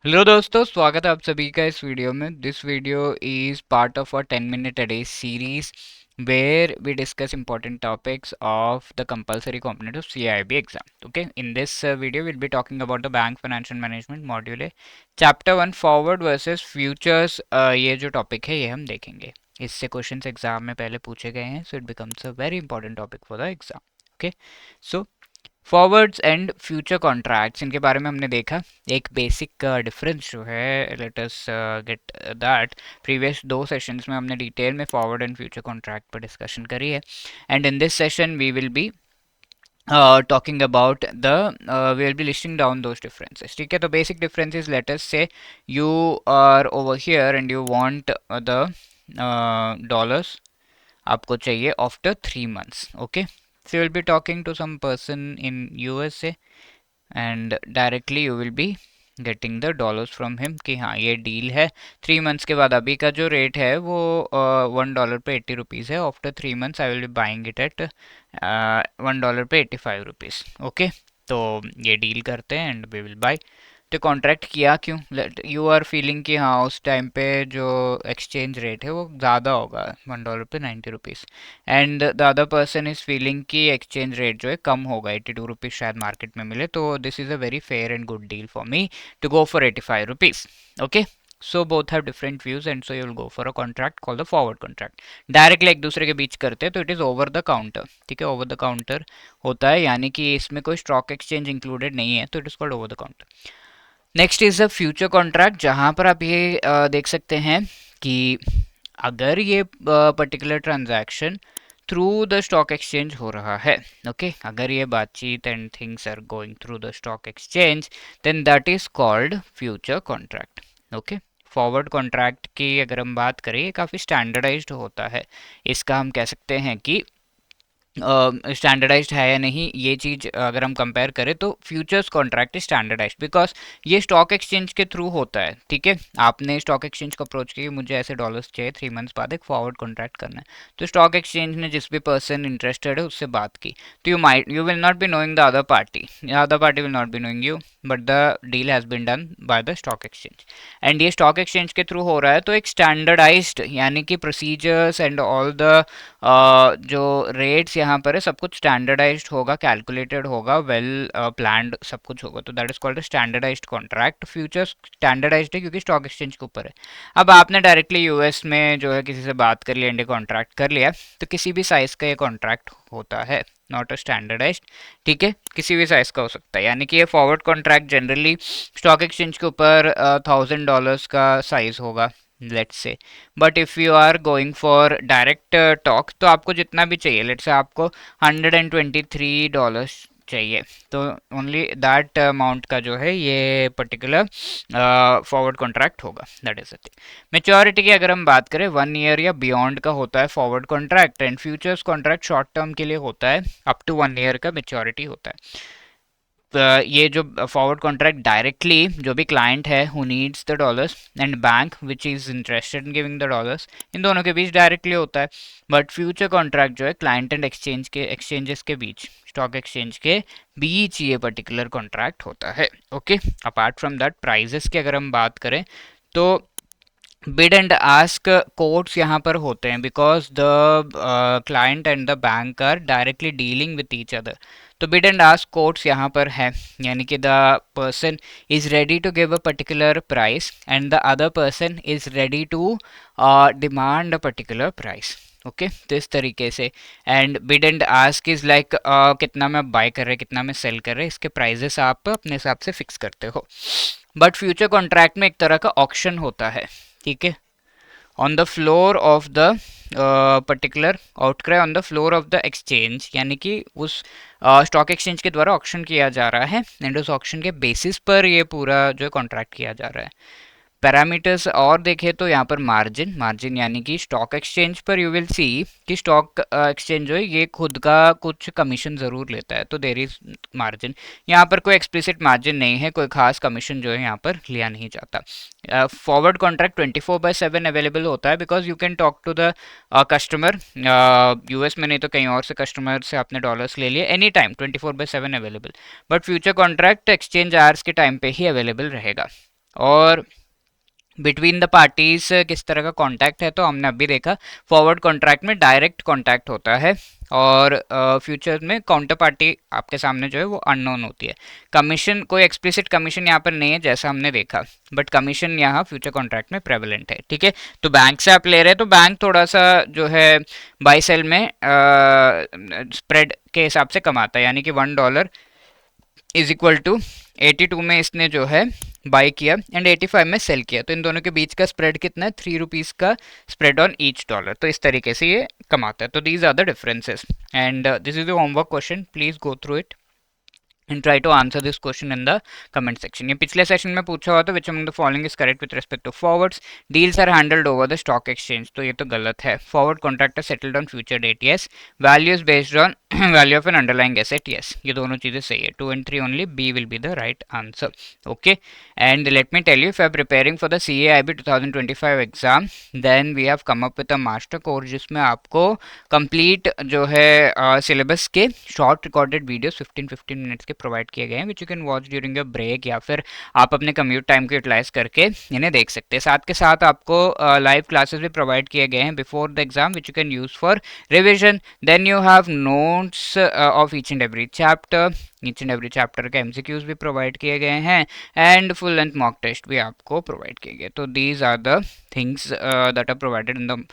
Hello दोस्तों, स्वागत है आप सभी का इस वीडियो में। This video is part of a 10 minute a day series where we discuss important topics of the compulsory component of CIB exam. Okay, in this video we'll be talking about the bank financial management module A, chapter 1 forward versus futures। ये जो topic है ये हम देखेंगे। इससे questions exam में पहले पूछे गए हैं, so it becomes a very important topic for the exam. Okay, so forwards and future contracts, इनके बारे में हमने देखा। एक बेसिक डिफरेंस जो है, let us get that. Previous दो सेशंस में हमने डिटेल में फॉरवर्ड एंड फ्यूचर कॉन्ट्रैक्ट पर डिस्कशन करी है, and in this session we will be talking about the we will be listing down those differences। ठीक है, तो basic differences, let us say you are over here and you want the dollars आपको चाहिए after 3 months। Okay, so you will be talking to some person in USA and directly you will be getting the dollars from him कि हाँ ये deal है। 3 months के बाद अभी का जो रेट है वो $1 पे 80 रुपीज़ है। After 3 months I will be buying it at $1 पे 85 रुपीज़। ओके, तो ये डील करते हैं एंड वी विल बाई। तो कॉन्ट्रैक्ट किया क्यों? यू आर फीलिंग कि हाँ उस टाइम पे जो एक्सचेंज रेट है वो ज़्यादा होगा, $1 पे 90 rupees, and the other person is feeling कि एक्सचेंज रेट जो है कम होगा, 82 रुपीज़ शायद मार्केट में मिले, तो this is a very fair and good deal for me to go for 85 rupees. Okay, so both have different views and so you will go for a contract called the forward contract. Directly एक दूसरे के बीच करते हैं तो it is over the counter. ठीक है, over the counter होता है, यानी कि इसमें कोई स्टॉक एक्सचेंज इंक्लूडेड नहीं है, तो it is called over the counter. Next is a future contract, जहां पर आप ये देख सकते हैं कि अगर ये particular transaction through the stock exchange हो रहा है, ओके अगर ये बातचीत and things are going through the stock exchange, then that is called future contract. Okay, forward contract की अगर हम बात करें, ये काफ़ी स्टैंडर्डाइज्ड होता है। इसका हम कह सकते हैं कि स्टैंडर्डाइज्ड है या नहीं, ये चीज़ अगर हम कंपेयर करें तो फ्यूचर्स कॉन्ट्रैक्ट स्टैंडर्डाइज्ड बिकॉज ये स्टॉक एक्सचेंज के थ्रू होता है। ठीक है, आपने स्टॉक एक्सचेंज को अप्रोच किया, मुझे ऐसे डॉलर्स चाहिए, 3 months बाद एक फॉरवर्ड कॉन्ट्रैक्ट करना है, तो स्टॉक एक्सचेंज ने जिस भी पर्सन इंटरेस्टेड है उससे बात की, तो you will not be knowing the other party will not be knowing you, but the deal has been done by the stock exchange, and ये स्टॉक एक्सचेंज के थ्रू हो रहा है, तो एक स्टैंडर्डाइज्ड यानी कि प्रोसीजर्स एंड ऑल द जो रेट्स यहाँ पर है सब कुछ स्टैंडर्डाइज्ड होगा, कैलकुलेटेड होगा, वेल प्लान्ड सब कुछ होगा, तो that is called standardised contract. Futures standardised है क्योंकि स्टॉक एक्सचेंज के ऊपर है। अब आपने डायरेक्टली यूएस में जो है किसी से बात कर लिया, इंडिया कॉन्ट्रैक्ट कर लिया, तो किसी भी साइज का ये कॉन्ट्रैक्ट होता है, नॉट अ स्टैंडर्डाइज्ड। ठीक है, किसी भी साइज का हो सकता है, यानी कि ये forward contract generally stock exchange के ऊपर $1000 का साइज होगा, let's say. But if you are going for direct talk, तो आपको जितना भी चाहिए, लेट्स से आपको $123 चाहिए, तो ओनली दैट अमाउंट का जो है ये पर्टिकुलर फॉरवर्ड कॉन्ट्रैक्ट होगा, दैट इज इट। मेच्योरिटी की अगर हम बात करें, 1 year या बियॉन्ड का होता है forward contract, and futures contract short term के लिए होता है, अप टू 1 year का मेच्योरिटी होता है। ये जो फॉरवर्ड कॉन्ट्रैक्ट डायरेक्टली जो भी क्लाइंट है who needs the dollars and bank which is interested in giving the dollars, इन दोनों के बीच डायरेक्टली होता है। बट फ्यूचर कॉन्ट्रैक्ट जो है क्लाइंट एंड एक्सचेंजेस के बीच, स्टॉक एक्सचेंज के बीच ये पर्टिकुलर कॉन्ट्रैक्ट होता है। Okay, apart from that prices की अगर हम बात करें, तो बिड एंड आस्क कोर्ट्स यहाँ पर होते हैं because the client and the bank are directly dealing with each other, तो बिड एंड आस्क कोर्ट्स यहाँ पर है, यानी कि the person is ready to give a particular price and the other person is ready to demand a particular price. Okay, तो इस तरीके से, and bid and ask is like कितना में बाय कर रहे कितना में सेल कर रहे, इसके प्राइजेस आप अपने हिसाब से फिक्स करते हो। बट फ्यूचर कॉन्ट्रैक्ट में एक तरह का ऑक्शन होता है। ठीक है, on the floor of the particular outcry on the floor of the exchange, यानी कि उस स्टॉक एक्सचेंज के द्वारा ऑक्शन किया जा रहा है, एंड उस ऑक्शन के बेसिस पर ये पूरा जो है कॉन्ट्रैक्ट किया जा रहा है। पैरामीटर्स और देखें तो यहाँ पर मार्जिन मार्जिन यानी कि स्टॉक एक्सचेंज पर यू विल सी कि स्टॉक एक्सचेंज जो है ये खुद का कुछ कमीशन ज़रूर लेता है, तो देर इज मार्जिन। यहाँ पर कोई एक्सप्लिसिट मार्जिन नहीं है, कोई खास कमीशन जो है यहाँ पर लिया नहीं जाता। फॉरवर्ड कॉन्ट्रैक्ट 24/7 अवेलेबल होता है because you can talk to the customer, US में नहीं तो कहीं और से कस्टमर से आपने डॉलर्स ले लिए, any time 24/7 available. But future contract exchange hours के टाइम पे ही अवेलेबल रहेगा। और बिटवीन द पार्टीज किस तरह का कॉन्टैक्ट है, तो हमने अभी देखा फॉरवर्ड कॉन्ट्रैक्ट में डायरेक्ट कॉन्टैक्ट होता है और फ्यूचर में काउंटर पार्टी आपके सामने जो है वो अननोन होती है। कमीशन, कोई एक्सप्लिसिट कमीशन यहाँ पर नहीं है जैसा हमने देखा, बट कमीशन यहाँ फ्यूचर कॉन्ट्रैक्ट में प्रेवलेंट है। ठीक है, तो बैंक से आप ले रहे हैं तो बैंक थोड़ा सा जो है बाई सेल में स्प्रेड के हिसाब से कमाता है, यानी कि $1 इज इक्वल टू 82 में इसने जो है बाय किया एंड 85 में सेल किया, तो इन दोनों के बीच का स्प्रेड कितना है, ₹3 का स्प्रेड ऑन ईच डॉलर। तो इस तरीके से ये कमाता है। तो these are the differences and this is the homework question, please go through it and try to answer this question in the comment section। ये पिछले सेशन में पूछा हुआ था which among the following is correct with respect to forwards, deals are handled over the stock exchange, तो ये तो गलत है। forward contract are settled on future date, yes। value is based on value of an underlying asset, yes। ये दोनों चीजें सही है, 2 and 3 only, B will be the right answer। okay, and let me tell you, if you are preparing for the CAIB 2025 exam, then we have come up with a master course जिसमें आपको complete जो है syllabus के short recorded videos 15-15 minutes के provide किए गए हैं, which you can watch during your break या फिर आप अपने कम्यूट टाइम को यूटिलाइज करके इन्हें देख सकते हैं। साथ के साथ आपको लाइव क्लासेस भी प्रोवाइड किए गए हैं before the exam, which you can use for revision. Then you have notes of each and every chapter, each and every chapter के एमसीक्यूज भी प्रोवाइड किए गए हैं and full length mock test भी आपको प्रोवाइड किए गए। तो these are the things that are provided in the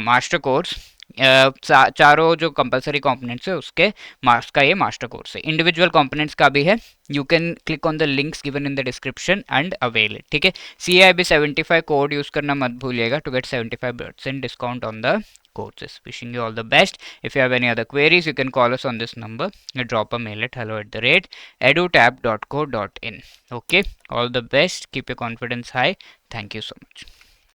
master course. चारों जो कंपलसरी कंपोनेंट्स है उसके मार्क्स का ये मास्टर कोर्स है। इंडिविजुअल कंपोनेंट्स का भी है, you can click on the links given in the description and avail it. ठीक है, CAIB 75 कोड यूज करना मत भूलिएगा to get 75% discount on the courses। Wishing you all the best। If you have any other queries, you can call us on this number or drop a mail at hello@edutab.co.in। Okay, all the best, keep your confidence high, thank you so much।